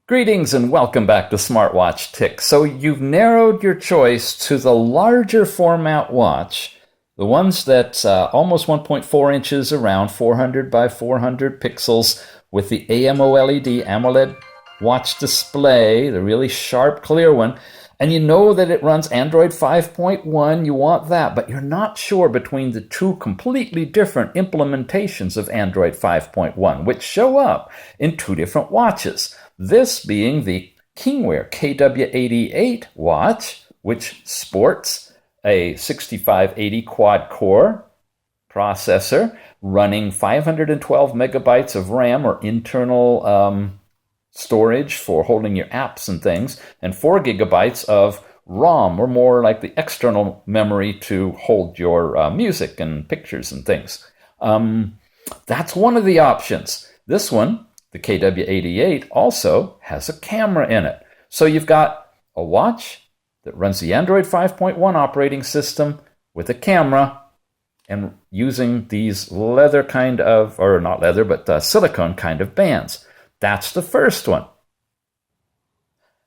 Greetings and welcome back to SmartWatchTicks. So you've narrowed your choice to the larger format watch, the ones that's almost 1.4 inches around, 400 by 400 pixels with the AMOLED watch display, the really sharp, clear one. And you know that it runs Android 5.1, you want that, but you're not sure between the two completely different implementations of Android 5.1, which show up in two different watches. This being the KINGWEAR KW88 watch, which sports a 6580 quad-core processor running 512 megabytes of RAM or internal storage for holding your apps and things, and 4 gigabytes of ROM, or more like the external memory to hold your music and pictures and things. That's one of the options. This one, the KW88, also has a camera in it. So you've got a watch that runs the Android 5.1 operating system with a camera and using these leather kind of, or not leather, but silicone kind of bands. That's the first one.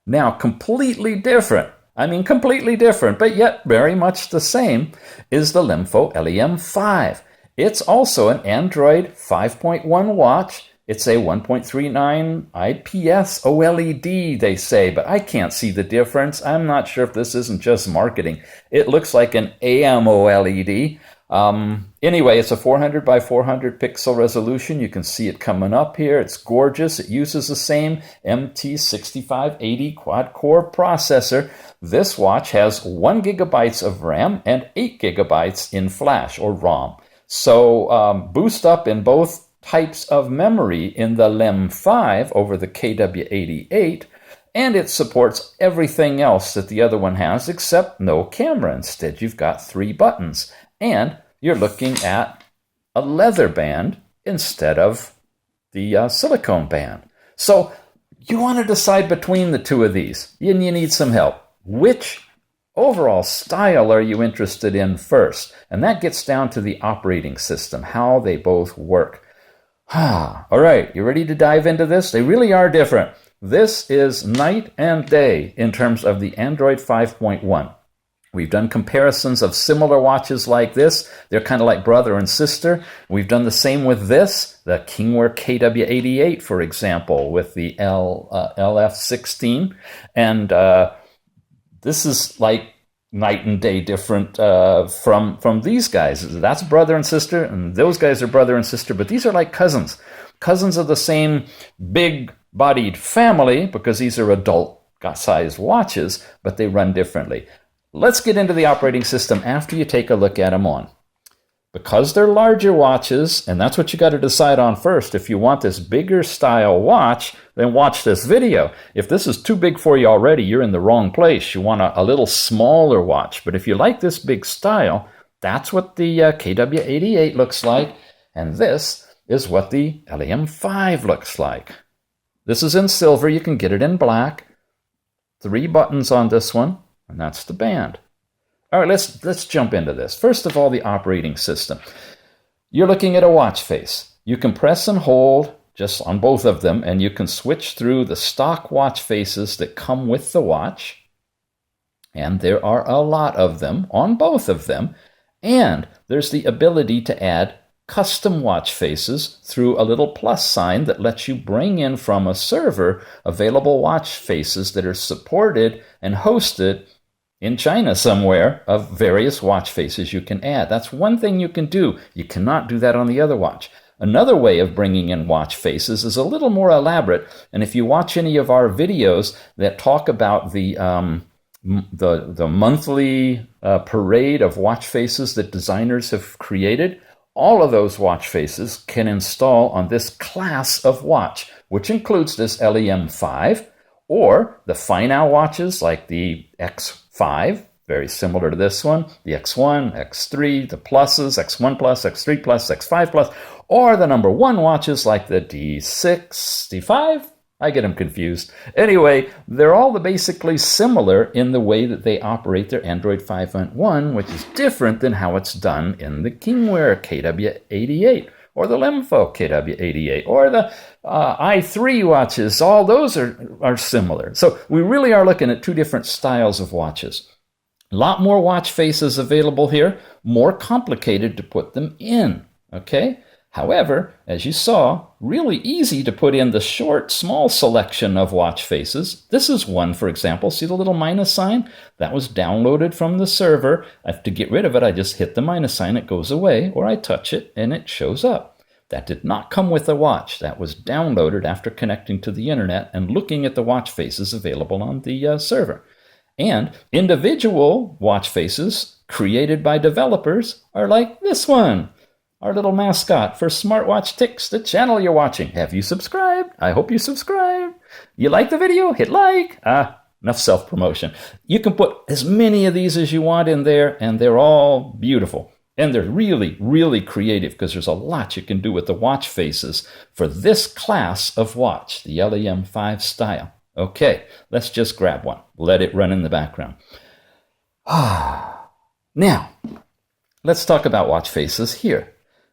Now, completely different, but yet very much the same, is the LEMFO LEM5. It's also an Android 5.1 watch. It's a 1.39 IPS OLED, they say, but I can't see the difference. I'm not sure if this isn't just marketing. It looks like an AMOLED. Anyway, it's a 400 by 400 pixel resolution. You can see it coming up here. It's gorgeous. It uses the same MT6580 quad-core processor. This watch has 1 gigabytes of RAM and 8 gigabytes in flash or ROM. So boost up in both types of memory in the LEM5 over the KW88, and it supports everything else that the other one has except no camera. Instead, you've got 3 buttons, and you're looking at a leather band instead of the silicone band. So you want to decide between the two of these, and you need some help. Which overall style are you interested in first? And that gets down to the operating system, how they both work. All right, you ready to dive into this? They really are different. This is night and day in terms of the Android 5.1. We've done comparisons of similar watches like this. They're kind of like brother and sister. We've done the same with this, the KINGWEAR KW88, for example, with the LF16. And this is like night and day different from these guys. That's brother and sister, and those guys are brother and sister, but these are like cousins. Cousins of the same big-bodied family, because these are adult-sized watches, but they run differently. Let's get into the operating system after you take a look at them on. Because they're larger watches, and that's what you got to decide on first. If you want this bigger style watch, then watch this video. If this is too big for you already, you're in the wrong place. You want a little smaller watch. But if you like this big style, that's what the KW88 looks like. And this is what the LEM5 looks like. This is in silver. You can get it in black. 3 buttons on this one, and that's the band. All right, let's jump into this. First of all, the operating system. You're looking at a watch face. You can press and hold just on both of them, and you can switch through the stock watch faces that come with the watch. And there are a lot of them on both of them. And there's the ability to add custom watch faces through a little plus sign that lets you bring in from a server available watch faces that are supported and hosted in China somewhere of various watch faces you can add. That's one thing you can do. You cannot do that on the other watch. Another way of bringing in watch faces is a little more elaborate. And if you watch any of our videos that talk about the monthly parade of watch faces that designers have created, all of those watch faces can install on this class of watch, which includes this LEM5 or the Finau watches like the X5, very similar to this one, the X1, X3, the pluses, X1 plus, X3 plus, X5 plus, or the number 1 watches like the D65. I get them confused. Anyway, they're all basically similar in the way that they operate their Android 5.1, which is different than how it's done in the KINGWEAR KW88, or the LEMFO KW88, or the i3 watches. All those are similar. So we really are looking at two different styles of watches. A lot more watch faces available here, more complicated to put them in, okay? However, as you saw, really easy to put in the short, small selection of watch faces. This is one, for example. See the little minus sign? That was downloaded from the server. I have to get rid of it. I just hit the minus sign. It goes away, or I touch it, and it shows up. That did not come with the watch. That was downloaded after connecting to the internet and looking at the watch faces available on the server. And individual watch faces created by developers are like this one. Our little mascot for SmartWatchTicks, the channel you're watching. Have you subscribed? I hope you subscribed. You like the video? Hit like. Enough self-promotion. You can put as many of these as you want in there, and they're all beautiful. And they're really, really creative because there's a lot you can do with the watch faces for this class of watch, the LEM5 style. Okay, let's just grab one. Let it run in the background. Now, let's talk about watch faces here.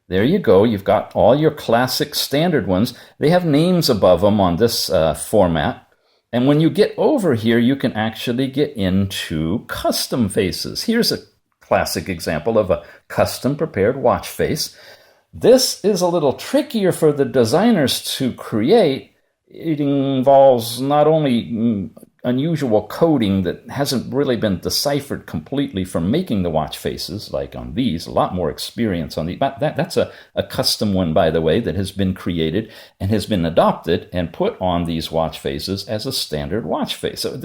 There you go. You've got all your classic standard ones. They have names above them on this format. And when you get over here, you can actually get into custom faces. Here's a classic example of a custom prepared watch face. This is a little trickier for the designers to create. It involves not only unusual coding that hasn't really been deciphered completely from making the watch faces, like on these, a lot more experience on the, but that's a custom one, by the way, that has been created and has been adopted and put on these watch faces as a standard watch face. So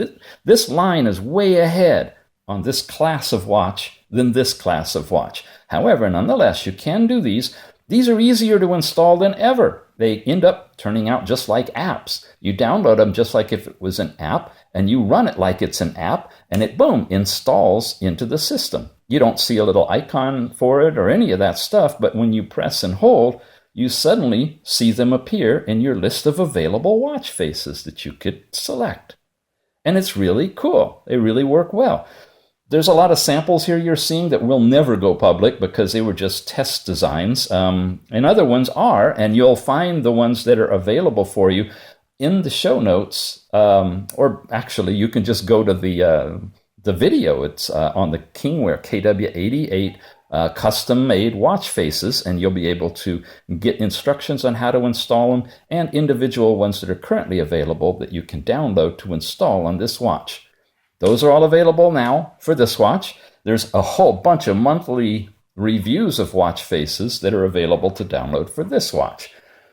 this line is way ahead on this class of watch than this class of watch. However, nonetheless, you can do these. These are easier to install than ever. They end up turning out just like apps. You download them just like if it was an app, and you run it like it's an app, and it, boom, installs into the system. You don't see a little icon for it or any of that stuff, but when you press and hold, you suddenly see them appear in your list of available watch faces that you could select. And it's really cool. They really work well. There's a lot of samples here you're seeing that will never go public because they were just test designs. And other ones are, and you'll find the ones that are available for you in the show notes. Or actually, you can just go to the video. It's on the KINGWEAR KW88 custom-made watch faces, and you'll be able to get instructions on how to install them and individual ones that are currently available that you can download to install on this watch. Those are all available now for this watch. There's a whole bunch of monthly reviews of watch faces that are available to download for this watch.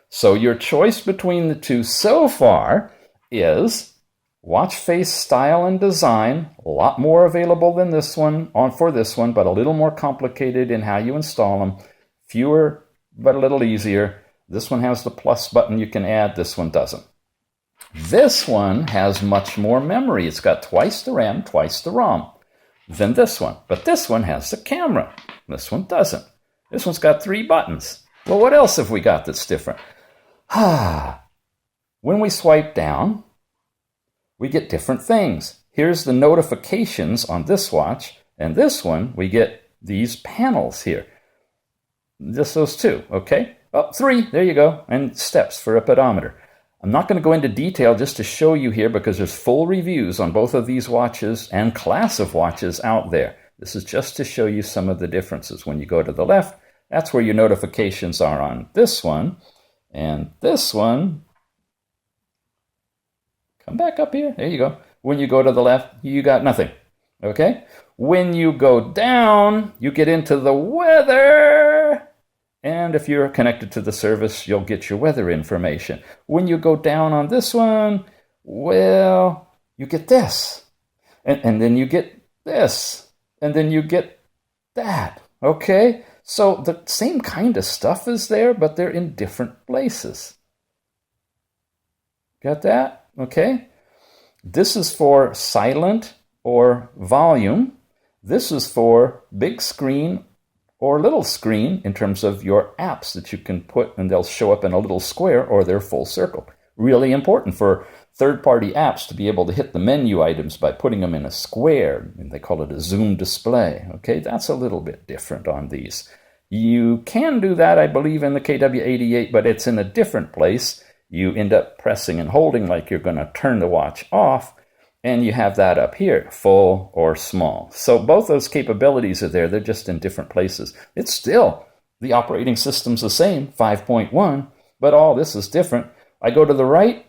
So your choice between the two so far is watch face style and design, a lot more available than this one for this one, but a little more complicated in how you install them. Fewer, but a little easier. This one has the plus button you can add. This one doesn't. This one has much more memory. It's got twice the RAM, twice the ROM than this one. But this one has the camera. This one doesn't. This one's got 3 buttons. Well, what else have we got that's different? When we swipe down, we get different things. Here's the notifications on this watch. And this one, we get these panels here. Just those 2, okay? Oh, 3, there you go. And steps for a pedometer. I'm not going to go into detail just to show you here because there's full reviews on both of these watches and class of watches out there. This is just to show you some of the differences. When you go to the left, that's where your notifications are on this one. And this one, come back up here. There you go. When you go to the left, you got nothing. Okay? When you go down, you get into the weather. And if you're connected to the service, you'll get your weather information. When you go down on this one, well, you get this. And then you get this. And then you get that. Okay? So the same kind of stuff is there, but they're in different places. Got that? Okay? This is for silent or volume. This is for big screen or little screen in terms of your apps that you can put, and they'll show up in a little square or they're full circle. Really important for third-party apps to be able to hit the menu items by putting them in a square, and they call it a zoom display. Okay, that's a little bit different on these. You can do that, I believe, in the KW88, but it's in a different place. You end up pressing and holding like you're going to turn the watch off, and you have that up here, full or small. So both those capabilities are there. They're just in different places. It's still, the operating system's the same, 5.1, but all this is different. I go to the right,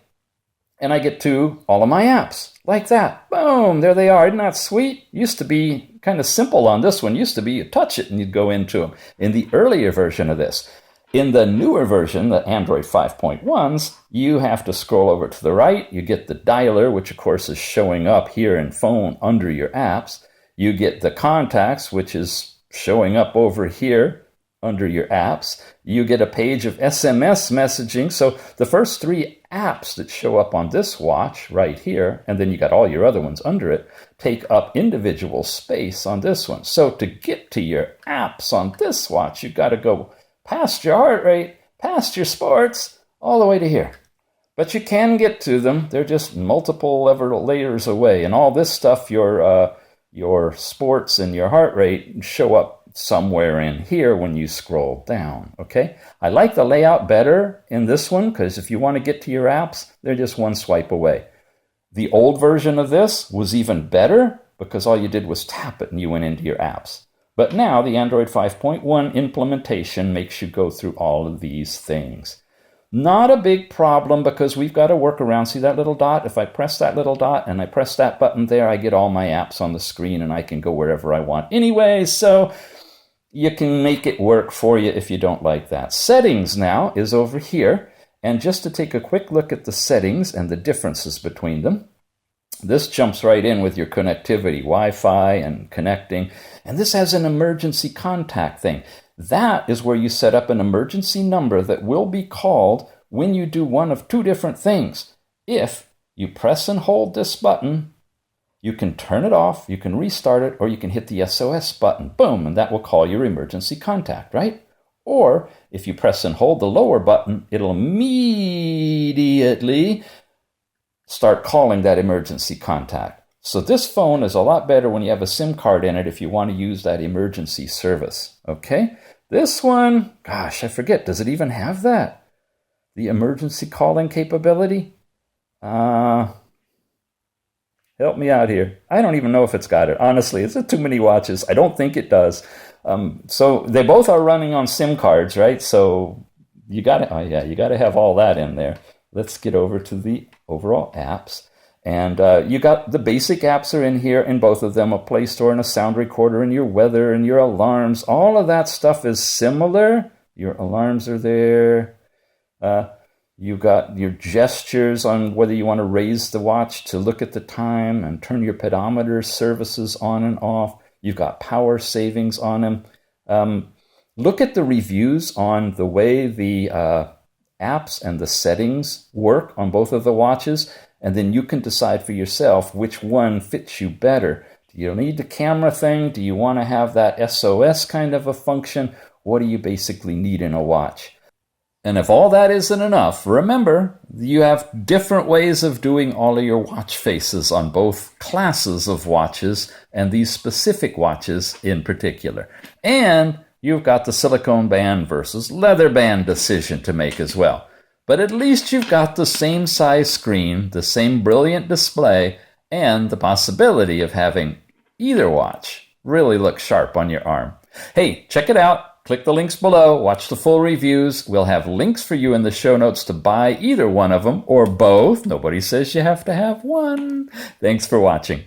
and I get to all of my apps, like that. Boom, there they are. Isn't that sweet? Used to be kind of simple on this one. Used to be you touch it and you'd go into them in the earlier version of this. In the newer version, the Android 5.1s, you have to scroll over to the right. You get the dialer, which of course is showing up here in phone under your apps. You get the contacts, which is showing up over here under your apps. You get a page of SMS messaging. So the first 3 apps that show up on this watch right here, and then you got all your other ones under it, take up individual space on this one. So to get to your apps on this watch, you've got to go past your heart rate, past your sports, all the way to here. But you can get to them. They're just multiple layers away. And all this stuff, your sports and your heart rate, show up somewhere in here when you scroll down, okay? I like the layout better in this one because if you want to get to your apps, they're just one swipe away. The old version of this was even better because all you did was tap it and you went into your apps. But now the Android 5.1 implementation makes you go through all of these things. Not a big problem because we've got to work around. See that little dot? If I press that little dot and I press that button there, I get all my apps on the screen and I can go wherever I want anyway. So you can make it work for you if you don't like that. Settings now is over here. And just to take a quick look at the settings and the differences between them, this jumps right in with your connectivity, Wi-Fi and connecting. And this has an emergency contact thing. That is where you set up an emergency number that will be called when you do one of 2 different things. If you press and hold this button, you can turn it off, you can restart it, or you can hit the SOS button. Boom, and that will call your emergency contact, right? Or if you press and hold the lower button, it'll immediately start calling that emergency contact. So this phone is a lot better when you have a SIM card in it if you want to use that emergency service, okay? This one, gosh, I forget, does it even have that? The emergency calling capability? Help me out here. I don't even know if it's got it. Honestly, it's too many watches. I don't think it does. So they both are running on SIM cards, right? So you got to have all that in there. Let's get over to the overall apps. And you got the basic apps are in here in both of them, a Play Store and a sound recorder and your weather and your alarms. All of that stuff is similar. Your alarms are there. You got your gestures on whether you want to raise the watch to look at the time and turn your pedometer services on and off. You've got power savings on them. Look at the reviews on the way the apps and the settings work on both of the watches, and then you can decide for yourself which one fits you better. Do you need the camera thing? Do you want to have that SOS kind of a function? What do you basically need in a watch? And if all that isn't enough, remember, you have different ways of doing all of your watch faces on both classes of watches and these specific watches in particular. And you've got the silicone band versus leather band decision to make as well. But at least you've got the same size screen, the same brilliant display, and the possibility of having either watch really look sharp on your arm. Hey, check it out. Click the links below, watch the full reviews. We'll have links for you in the show notes to buy either one of them or both. Nobody says you have to have one. Thanks for watching.